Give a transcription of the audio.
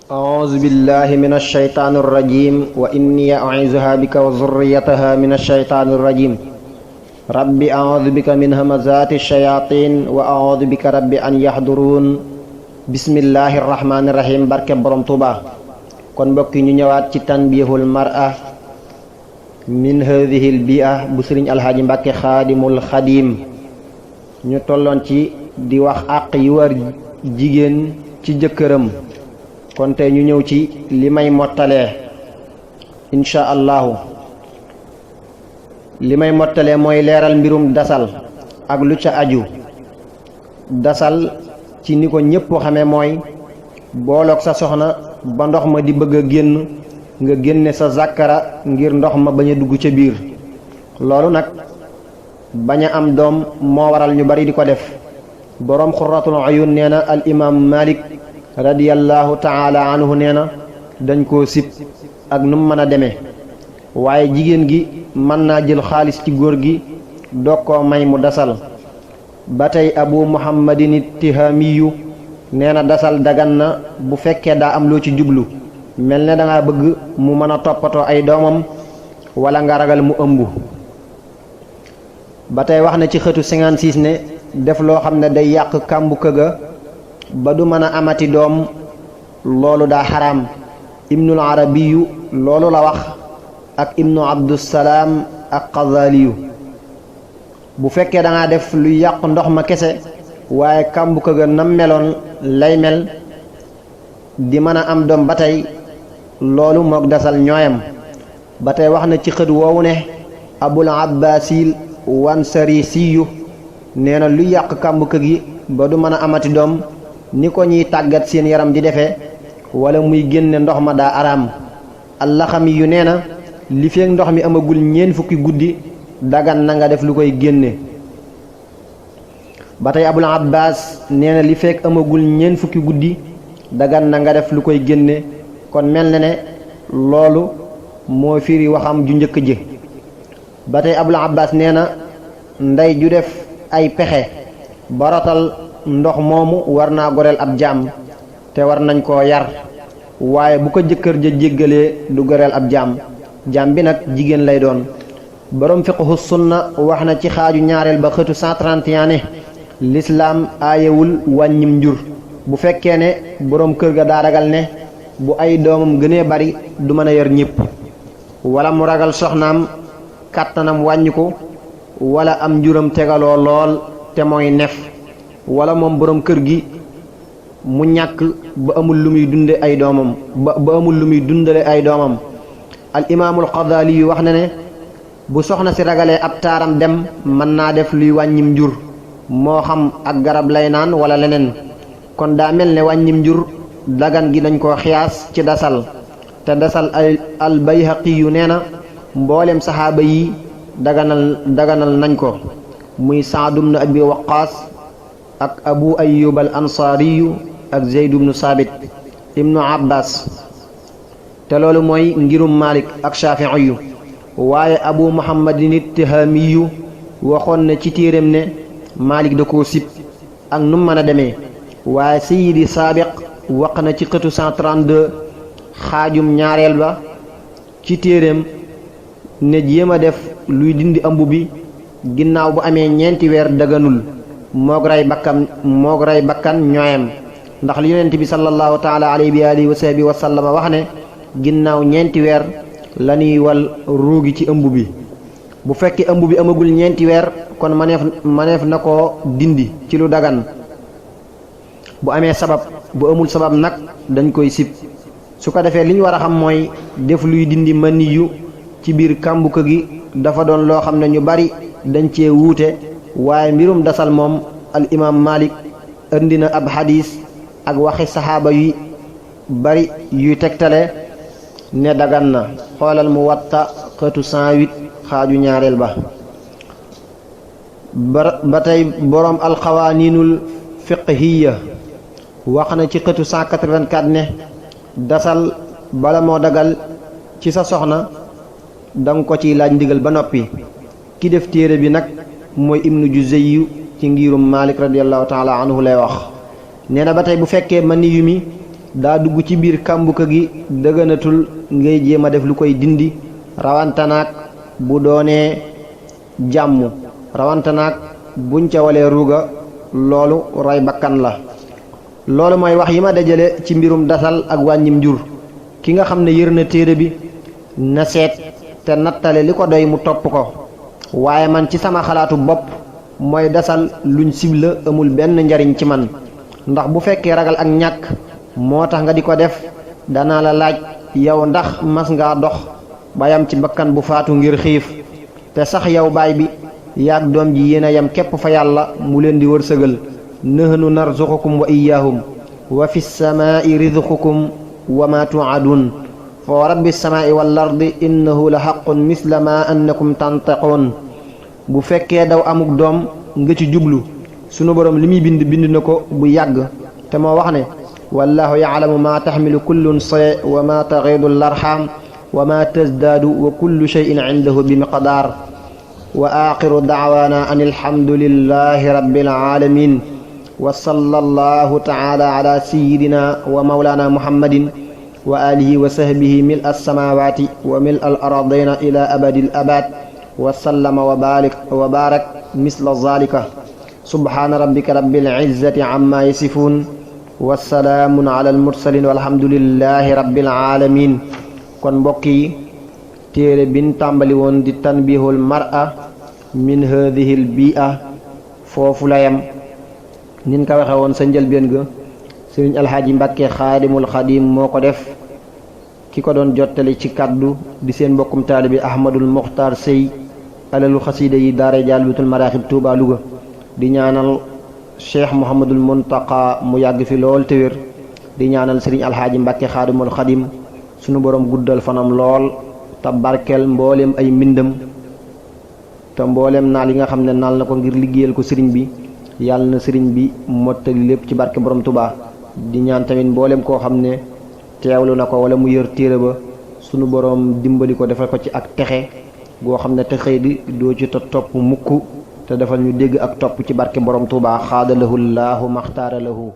أعوذ بالله من الشيطان الرجيم وإني أعيذها بك وذريتها من الشيطان الرجيم رب أعوذ بك من همزات الشياطين وأعوذ بك رب أن يحضرون بسم الله الرحمن الرحيم barke borom Tuuba kon mbokk ñu ñëwaat ci tanbihul mar'a min hadhihi al bi'a bu Sëriñ Alhaaji Mbàkke Xaadimul Xadim ñu tolloon ci di wax àq yi war jigéen ci jëkkëram kon tey ñu ñëw ci li may mottalee insha allahu li may mottalee mooy leeral mbirum dasal ak lu ca aju dasal ci ni ko ñépp xamee mooy booloog sa soxna ba ndox ma di bëgg a génn nga génne sa zàkkara ngir ndox ma bañ a dugg ca biir loolu nag bañ a am doom moo waral ñu bari di ko def boroom xurratul uyun nee na al imam Malik radiyallahu taala anhu nee na dañ koo sib ak nu mu mën a demee waaye jigéen gi mën naa jël xaalis ci góor gi doog koo may mu dasal ba tey abu muhammadin tihamiyu nee na dasal dagan na bu fekkee daa am loo ci jublu mel ne danga bëgg mu mën a toppatoo ay doomam wala nga ragal mu ëmb ba tey wax na ci xëtu 56 ne def loo xam ne day yàq kàmbu këga ba du mën a amati doom loolu daa xaraam ibnul arabiyu loolu la wax ak ibnu abdusalaam ak xazaliyu bu fekkee da ngaa def lu yàq ndox ma kese waaye kàmbu ko ga nam meloon lay mel di mën a am doom ba tey loolu moog dasal ñooyam ba tey wax na ci xët woowu ne abul abbaasil wansari siyu nee na lu yàq kàmbu ko gi ba du mën a amati doom ni ko ñiy tàggat seen yaram di defee wala muy génne ndox ma daa araam allaxami yu nee na li feek ndox mi amagul ñeent fukki guddi dagan na nga def lu koy génne ba tey abul abbas nee na li feek amagul ñeent fukki guddi dagan na nga def lu koy génne kon mel na ne loolu moo firi waxam ju njëkk ji ba tey abul abbas nee na ndey ju def ay pexe baratal ndox moomu war naa goreel ab jaam te war nañ koo yar waaye bu ko jëkkër ja jéggalee du goreel ab jaam jaam bi nag jigéen lay doon borom fiqhu sunna wax na ci xaaju ñaareel ba xëtu 131 ne lislaam aayewul wàññim njur bu fekkee ne borom kër ga daa ragal ne bu ay doomam gënee bari du mën a yar ñépp wala mu ragal soxnaam kàttanam wàññi ko wala am njuram tegaloo lool te mooy nef wala moom borom kër gi mu ñàkk ba amul lu muy dunde ay doomam ba amul lu muy dundale ay doomam al imaamul Xazaali yu wax na ne bu soxna si ragalee ab taaram dem mën naa def luy wàññim njur moo xam ak garab lay naan wala leneen kon daa mel ne wàññim njur dagan gi dañ koo xiyaas ci dasal te dasal al Bayhaqi yu nee na mboolem saxaaba yi daganal nañ ko muy Saad ibn Abi Waqqaas ak abu ayyub al ansaariyu ak zeyd ibnu saabit ibnu abbas te loolu mooy ngirum malik ak shaafiiyu waaye abu muhammadin tihamiyu waxoon na ci téeréem ne malik da koo sib ak nu mën a demee waaye sayidi saabiq wax na ci xëtu 132 xaajum ñaareel ba ci téeréem ne jéem a def luy dindi ëmb bi ginnaaw bu amee ñeenti weer daganul moog ray bakkan ñooyam ndax li yonent bi sallallahu taala alayhi bi alihi wa sahbi wa sallama wax ne ginnaaw ñeenti weer la ñuy wal ruugi ci ëmb bi bu fekkee ëmb bi amagul ñeenti weer kon maneef na koo dindi ci lu dagan bu amee sabab bu amul sabab nag dañ koy sib su ko defee li ñu war a xam mooy def luy dindi maniyu ci biir kàmbuka gi dafa doon loo xam ne ñu bari dañ cee wuute waaye mbirum dasal moom al imaam Malik indi na ab xadiis ak waxi saxaaba yu bari yuy tegtale ne dagan na xoolal Muwatta xëtu 108 xaaju ñaareel ba tey boroom alxawaaniinul fiqhiya wax na ci xëtu 184 ne dasal bala moo dagal ci sa soxna danga ko ciy laaj ndigal ba noppi ki def téere bi nag mooy ibnu Juzayyu ci ngirum Malik radiyallahu taala anhu lay wax nee na ba tey bu fekkee maniyu mi daa dugg ci biir kàmbuka gi dëgënatul ngay jéem a def lu koy dindi rawantanaak bu doonee jàmm rawantanaak buñ ca walee ruuga loolu rey bakkan la. loolu mooy wax yi ma dajale ci mbirum dasal ak wàññim jur. ki nga xam ne yër na téere bi na seet te nattale li ko doy mu topp ko waaye man ci sama xalaatu bopp mooy dasal luñ sibla amul benn njariñ ci man ndax bu fekkee ragal ak ñàkk moo tax nga di ko def danaa la laaj yow ndax mas ngaa dox ba yam ci bakkan bu faatu ngir xiif te sax yow baay bi yaag doom ji yéen a yam képp fa yàlla mu leen di wërsëgal nahnu narzuqukum wa iyaahum wa fi samaai rizqukum wa ma tuadun fa wa rabbi samaai wal ardi innahu la xaqun misla ma annakum tantaqoon. bu fekkee daw amuk doom nga ci jublu sunu borom li muy bind na ko bu yàgg te moo wax ne wallahu yaalamu ma taxmilu kullu unsa wa ma taxiidu larxam wa ma tasdaadu wa kullu cheyin indahu bi miqdaar wa axiru dacwaana an alhamdulillahi rabbil alamin wa sallallahu taala ala sayidina wa mawlana muhammadin wa alihi wa sahbihi mil alsamawati wa mil al ardina ila abadi al abad wa sallama wa barak misla zalika subhana rabbika rabbil izzati amma yasifun wa salaamun ala al mursalin walhamdulillahi rabbil alamin. kon mbokk yi téere bin tàmbali woon di tanbihul mar'a min hadhihi al bi'a foofu la yam nin ko waxe woon sa njëlbéen ga sëriñ alxaaji Mbàkke xaadimul xadim moo ko def ki ko doon jottali ci kaddu di seen mbokkum taalibi ahmadul muxtaar sëy alalu xasiida yi daara Jaalibatul maraaxib Tuuba Luga di ñaanal cheikh Mouhamadul Muntaqa mu yàgg fi lool te wér di ñaanal sëriñ alxaaji Mbàkke xaadimul xadim sunu borom guddal fanam lool te barkeel mbooleem ay mbindam te mbooleem naal yi nga xam ne naal na ko ngir liggéeyal ko sëriñ bi yàlla na sëriñ bi mottali lépp ci barke borom Tuuba. di ñaan tamit mbooleem koo xam ne teewlu na ko wala mu yër téere ba sunu borom dimbali ko defal ko ci ak texe goo xam ne texe di doo ci topp mukk te defal ñu dégg ak topp ci barke borom Tuuba xaadalahu llaahu maxtaara lahu